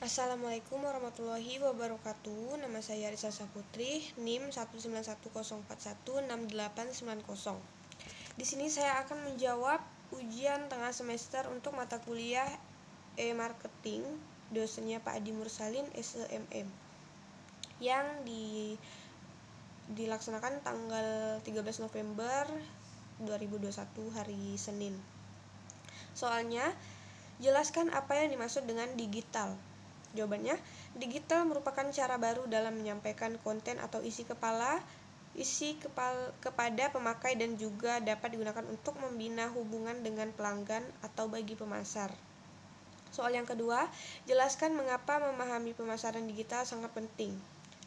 Assalamualaikum warahmatullahi wabarakatuh. Nama saya Risa Saputri, NIM 19104168890. Di sini saya akan menjawab ujian tengah semester untuk mata kuliah e-marketing dosennya Pak Adi Mursalin SEMM yang dilaksanakan tanggal 13 November 2021 hari Senin. Soalnya, jelaskan apa yang dimaksud dengan digital. Jawabannya, digital merupakan cara baru dalam menyampaikan konten atau isi kepada pemakai dan juga dapat digunakan untuk membina hubungan dengan pelanggan atau bagi pemasar. Soal yang kedua, jelaskan mengapa memahami pemasaran digital sangat penting.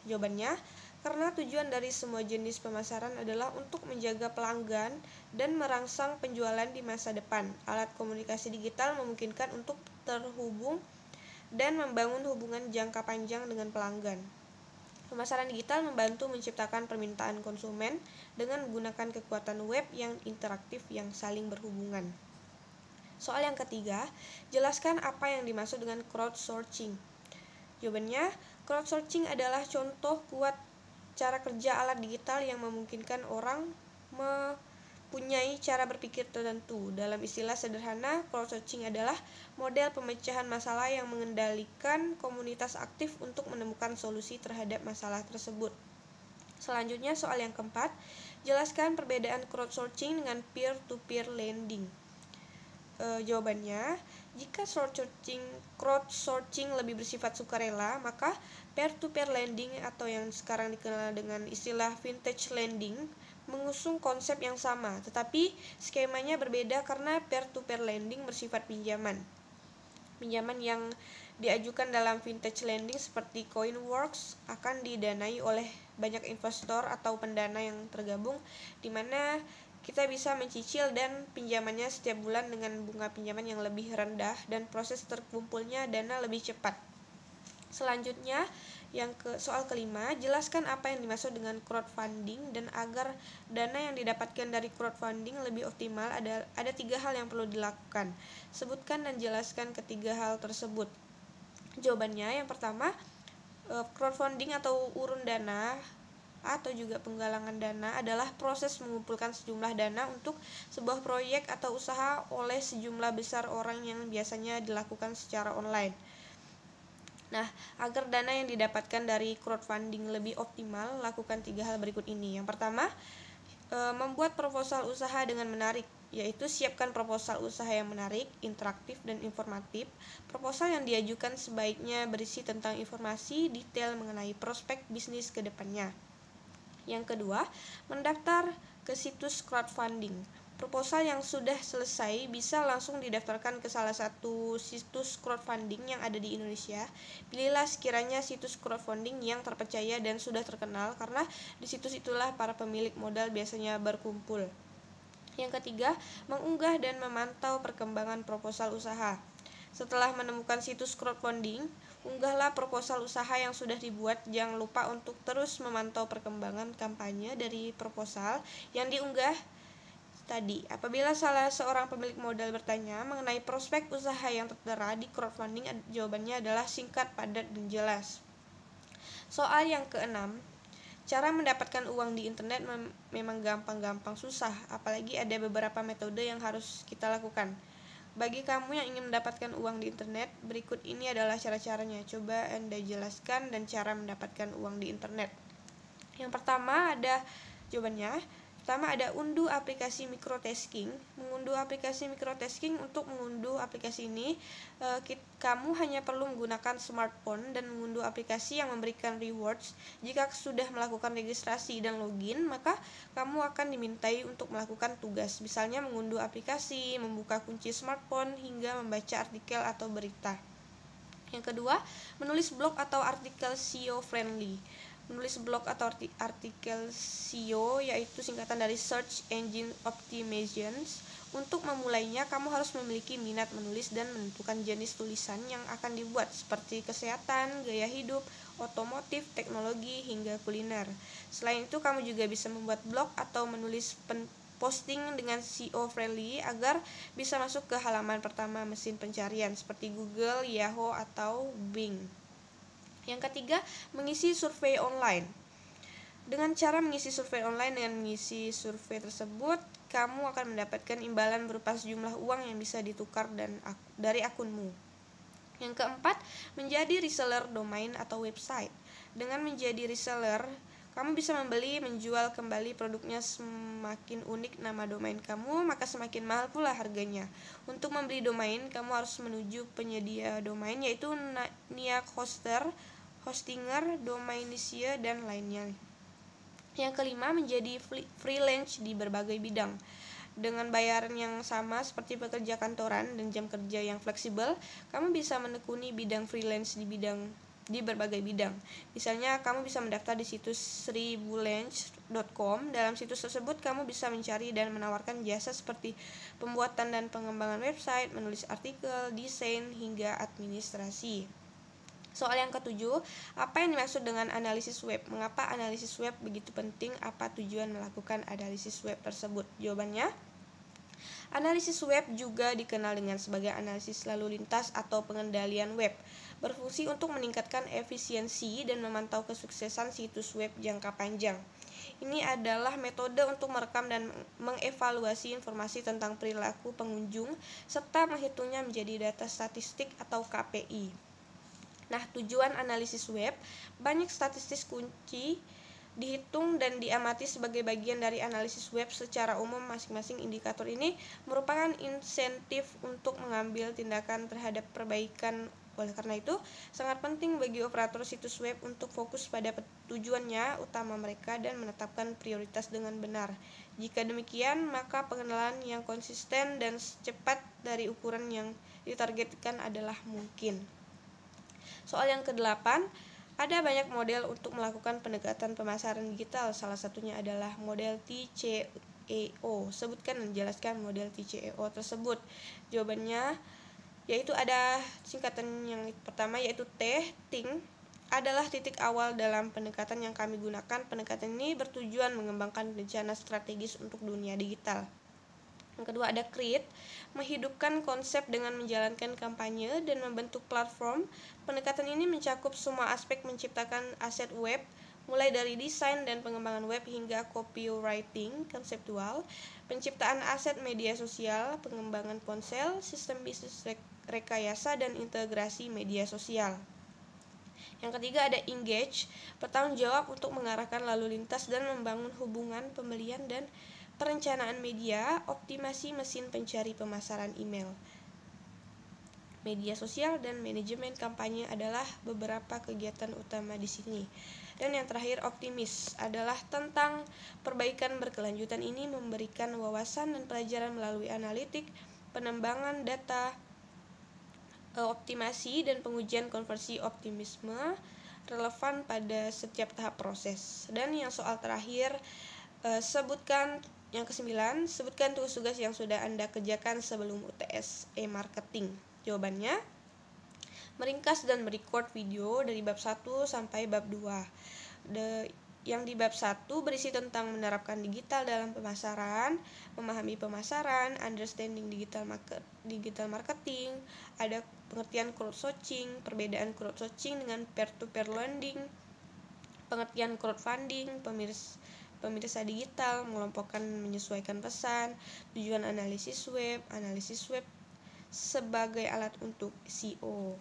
Jawabannya, karena tujuan dari semua jenis pemasaran adalah untuk menjaga pelanggan dan merangsang penjualan di masa depan. Alat komunikasi digital memungkinkan untuk terhubung dan membangun hubungan jangka panjang dengan pelanggan. Pemasaran digital membantu menciptakan permintaan konsumen dengan menggunakan kekuatan web yang interaktif yang saling berhubungan. Soal yang ketiga, jelaskan apa yang dimaksud dengan crowdsourcing. Jawabannya, crowdsourcing adalah contoh kuat cara kerja alat digital yang memungkinkan orang mempunyai cara berpikir tertentu. Dalam istilah sederhana, crowdsourcing adalah model pemecahan masalah yang mengendalikan komunitas aktif untuk menemukan solusi terhadap masalah tersebut. Selanjutnya, soal yang keempat, jelaskan perbedaan crowdsourcing dengan peer-to-peer lending. Jawabannya, jika crowdsourcing lebih bersifat sukarela, maka peer-to-peer lending atau yang sekarang dikenal dengan istilah vintage lending mengusung konsep yang sama, tetapi skemanya berbeda karena peer-to-peer lending bersifat pinjaman. Pinjaman yang diajukan dalam vintage lending seperti Coinworks akan didanai oleh banyak investor atau pendana yang tergabung, di mana kita bisa mencicil dan pinjamannya setiap bulan dengan bunga pinjaman yang lebih rendah dan proses terkumpulnya dana lebih cepat. Selanjutnya, soal kelima, jelaskan apa yang dimaksud dengan crowdfunding dan agar dana yang didapatkan dari crowdfunding lebih optimal ada 3 hal yang perlu dilakukan. Sebutkan dan jelaskan ketiga hal tersebut. Jawabannya, yang pertama, crowdfunding atau urun dana atau juga penggalangan dana adalah proses mengumpulkan sejumlah dana untuk sebuah proyek atau usaha oleh sejumlah besar orang yang biasanya dilakukan secara online. Nah, agar dana yang didapatkan dari crowdfunding lebih optimal, lakukan 3 hal berikut ini. Yang pertama, membuat proposal usaha dengan menarik, yaitu siapkan proposal usaha yang menarik, interaktif, dan informatif. Proposal yang diajukan sebaiknya berisi tentang informasi detail mengenai prospek bisnis ke depannya. Yang kedua, mendaftar ke situs crowdfunding. Proposal yang sudah selesai bisa langsung didaftarkan ke salah satu situs crowdfunding yang ada di Indonesia. Pilihlah sekiranya situs crowdfunding yang terpercaya dan sudah terkenal, karena di situs itulah para pemilik modal biasanya berkumpul. Yang ketiga, mengunggah dan memantau perkembangan proposal usaha. Setelah menemukan situs crowdfunding, unggahlah proposal usaha yang sudah dibuat. Jangan lupa untuk terus memantau perkembangan kampanye dari proposal yang diunggah tadi. Apabila salah seorang pemilik modal bertanya mengenai prospek usaha yang tertera di crowdfunding, jawabannya adalah singkat, padat, dan jelas. Soal yang keenam, cara mendapatkan uang di internet memang gampang-gampang susah, apalagi ada beberapa metode yang harus kita lakukan. Bagi kamu yang ingin mendapatkan uang di internet, berikut ini adalah cara-caranya. Coba Anda jelaskan dan cara mendapatkan uang di internet. Yang pertama ada unduh aplikasi microtasking. Mengunduh aplikasi microtasking, untuk mengunduh aplikasi ini kamu hanya perlu menggunakan smartphone dan mengunduh aplikasi yang memberikan rewards. Jika sudah melakukan registrasi dan login, maka kamu akan dimintai untuk melakukan tugas, misalnya mengunduh aplikasi, membuka kunci smartphone, hingga membaca artikel atau berita. Yang kedua, menulis blog atau artikel SEO friendly. Menulis blog atau artikel SEO yaitu singkatan dari Search Engine Optimization. Untuk memulainya, kamu harus memiliki minat menulis dan menentukan jenis tulisan yang akan dibuat, seperti kesehatan, gaya hidup, otomotif, teknologi, hingga kuliner. Selain itu, kamu juga bisa membuat blog atau menulis posting dengan SEO friendly agar bisa masuk ke halaman pertama mesin pencarian seperti Google, Yahoo, atau Bing. Yang ketiga, mengisi survei online. Dengan cara mengisi survei online dengan mengisi survei tersebut, kamu akan mendapatkan imbalan berupa sejumlah uang yang bisa ditukar dari akunmu. Yang keempat, menjadi reseller domain atau website. Dengan menjadi reseller, kamu bisa membeli, menjual kembali produknya. Semakin unik nama domain kamu, maka semakin mahal pula harganya. Untuk membeli domain, kamu harus menuju penyedia domain yaitu Niak Hoster, Hostinger, Domainissia, dan lainnya. Yang kelima, menjadi freelance di berbagai bidang. Dengan bayaran yang sama seperti pekerja kantoran dan jam kerja yang fleksibel, kamu bisa menekuni bidang freelance di berbagai bidang. Misalnya, kamu bisa mendaftar di situs sribulance.com. Dalam situs tersebut, kamu bisa mencari dan menawarkan jasa seperti pembuatan dan pengembangan website, menulis artikel, desain, hingga administrasi. Soal yang ketujuh, apa yang dimaksud dengan analisis web? Mengapa analisis web begitu penting? Apa tujuan melakukan analisis web tersebut? Jawabannya, analisis web juga dikenal dengan sebagai analisis lalu lintas atau pengendalian web, berfungsi untuk meningkatkan efisiensi dan memantau kesuksesan situs web jangka panjang. Ini adalah metode untuk merekam dan mengevaluasi informasi tentang perilaku pengunjung serta menghitungnya menjadi data statistik atau KPI. Nah, tujuan analisis web, banyak statistik kunci dihitung dan diamati sebagai bagian dari analisis web. Secara umum, masing-masing indikator ini merupakan insentif untuk mengambil tindakan terhadap perbaikan. Oleh karena itu, sangat penting bagi operator situs web untuk fokus pada tujuannya utama mereka dan menetapkan prioritas dengan benar. Jika demikian, maka pengenalan yang konsisten dan cepat dari ukuran yang ditargetkan adalah mungkin. Soal yang ke-8, ada banyak model untuk melakukan pendekatan pemasaran digital. Salah satunya adalah model TCEO. Sebutkan dan jelaskan model TCEO tersebut. Jawabannya yaitu ada singkatan yang pertama yaitu T, think, adalah titik awal dalam pendekatan yang kami gunakan. Pendekatan ini bertujuan mengembangkan rencana strategis untuk dunia digital. Yang kedua ada create, menghidupkan konsep dengan menjalankan kampanye dan membentuk platform. Pendekatan ini mencakup semua aspek menciptakan aset web, mulai dari desain dan pengembangan web hingga copywriting konseptual, penciptaan aset media sosial, pengembangan ponsel, sistem bisnis rekayasa, dan integrasi media sosial. Yang ketiga ada engage, bertanggung jawab untuk mengarahkan lalu lintas dan membangun hubungan pembelian dan perencanaan media, optimasi mesin pencari pemasaran email, media sosial, dan manajemen kampanye adalah beberapa kegiatan utama di sini. Dan yang terakhir, optimis adalah tentang perbaikan berkelanjutan. Ini memberikan wawasan dan pelajaran melalui analitik, penembangan data, optimasi, dan pengujian konversi optimisme relevan pada setiap tahap proses. Dan yang soal terakhir, yang ke-9, sebutkan tugas-tugas yang sudah Anda kerjakan sebelum UTS e-marketing. Jawabannya, meringkas dan merecord video dari bab 1 sampai bab 2. Yang di bab 1 berisi tentang menerapkan digital dalam pemasaran, memahami pemasaran, understanding digital marketing, ada pengertian crowdsourcing, perbedaan crowdsourcing dengan peer-to-peer lending, pengertian crowdfunding, pemirsa digital, mengelompokkan menyesuaikan pesan, tujuan analisis web sebagai alat untuk SEO,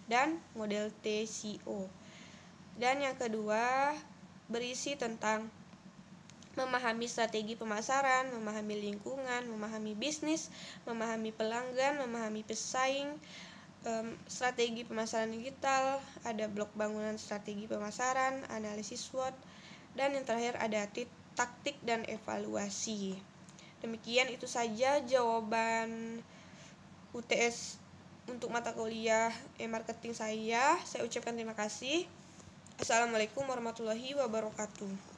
dan model TCO. Dan yang kedua berisi tentang memahami strategi pemasaran, memahami lingkungan, memahami bisnis, memahami pelanggan, memahami pesaing, strategi pemasaran digital, ada blok bangunan strategi pemasaran, analisis SWOT, dan yang terakhir ada taktik dan evaluasi. Demikian itu saja jawaban UTS untuk mata kuliah e-marketing saya. Saya ucapkan terima kasih. Assalamualaikum warahmatullahi wabarakatuh.